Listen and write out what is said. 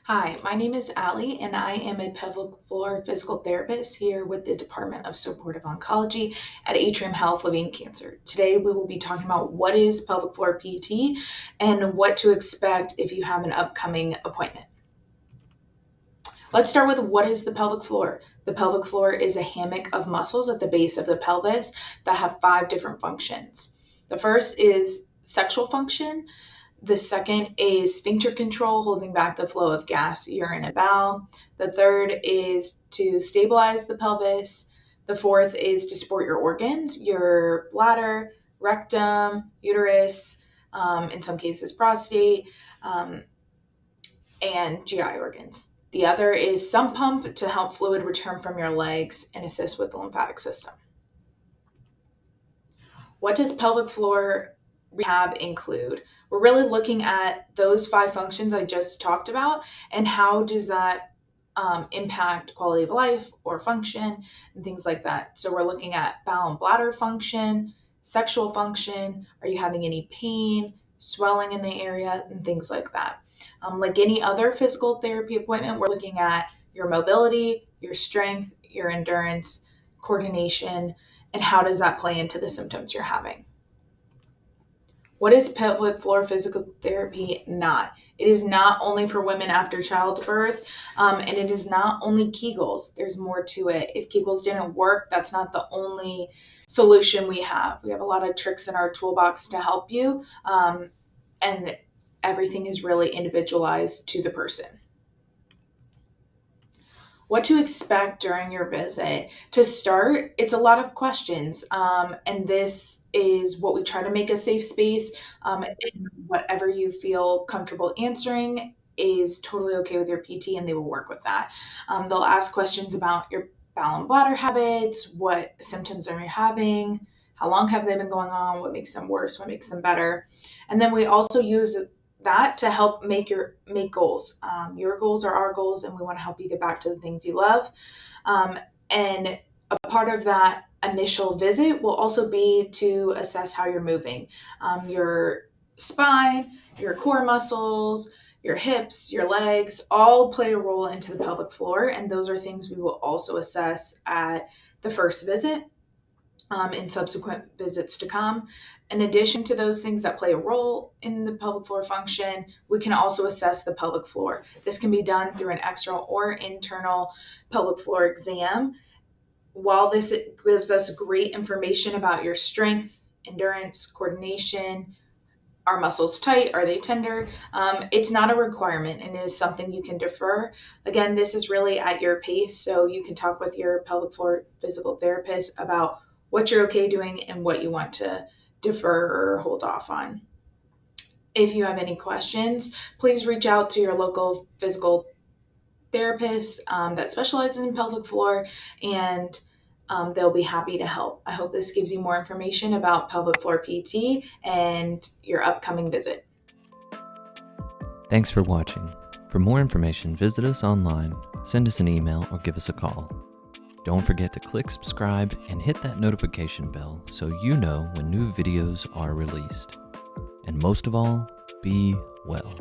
Hi, my name is Allie, and I am a pelvic floor physical therapist here with the Department of Supportive Oncology at Atrium Health Living Cancer. Today, we will be talking about what is pelvic floor PT and what to expect if you have an upcoming appointment. Let's start with what is the pelvic floor. The pelvic floor is a hammock of muscles at the base of the pelvis that have 5 different functions. The first is sexual function. The second is sphincter control, holding back the flow of gas, urine, and bowel. The third is to stabilize the pelvis. The fourth is to support your organs, your bladder, rectum, uterus, in some cases prostate, and GI organs. The other is sump pump to help fluid return from your legs and assist with the lymphatic system. What does pelvic floor rehab include? We're really looking at those 5 functions I just talked about and how does that impact quality of life or function and things like that. So we're looking at bowel and bladder function, sexual function, are you having any pain, swelling in the area, and things like that. Like any other physical therapy appointment, we're looking at your mobility, your strength, your endurance, coordination, and how does that play into the symptoms you're having. What is pelvic floor physical therapy not? It is not only for women after childbirth, and it is not only Kegels. There's more to it. If Kegels didn't work, that's not the only solution we have. We have a lot of tricks in our toolbox to help you, and everything is really individualized to the person. What to expect during your visit. To start, it's a lot of questions, and this is what we try to make a safe space. And whatever you feel comfortable answering is totally okay with your PT, and they will work with that. They'll ask questions about your bowel and bladder habits, what symptoms are you having, how long have they been going on, what makes them worse, what makes them better, and then we also use that to help make goals. Your goals are our goals, and we want to help you get back to the things you love. And a part of that initial visit will also be to assess how you're moving. Your spine, your core muscles, your hips, your legs all play a role into the pelvic floor, and those are things we will also assess at the first visit. In subsequent visits to come. In addition to those things that play a role in the pelvic floor function, we can also assess the pelvic floor. This can be done through an external or internal pelvic floor exam. While this gives us great information about your strength, endurance, coordination, are muscles tight? Are they tender? It's not a requirement and is something you can defer. Again, this is really at your pace, so you can talk with your pelvic floor physical therapist about what you're okay doing and what you want to defer or hold off on. If you have any questions, please reach out to your local physical therapist that specializes in pelvic floor, and they'll be happy to help. I hope this gives you more information about pelvic floor PT and your upcoming visit. Thanks for watching. For more information, visit us online, send us an email, or give us a call. Don't forget to click subscribe and hit that notification bell so you know when new videos are released. And most of all, be well.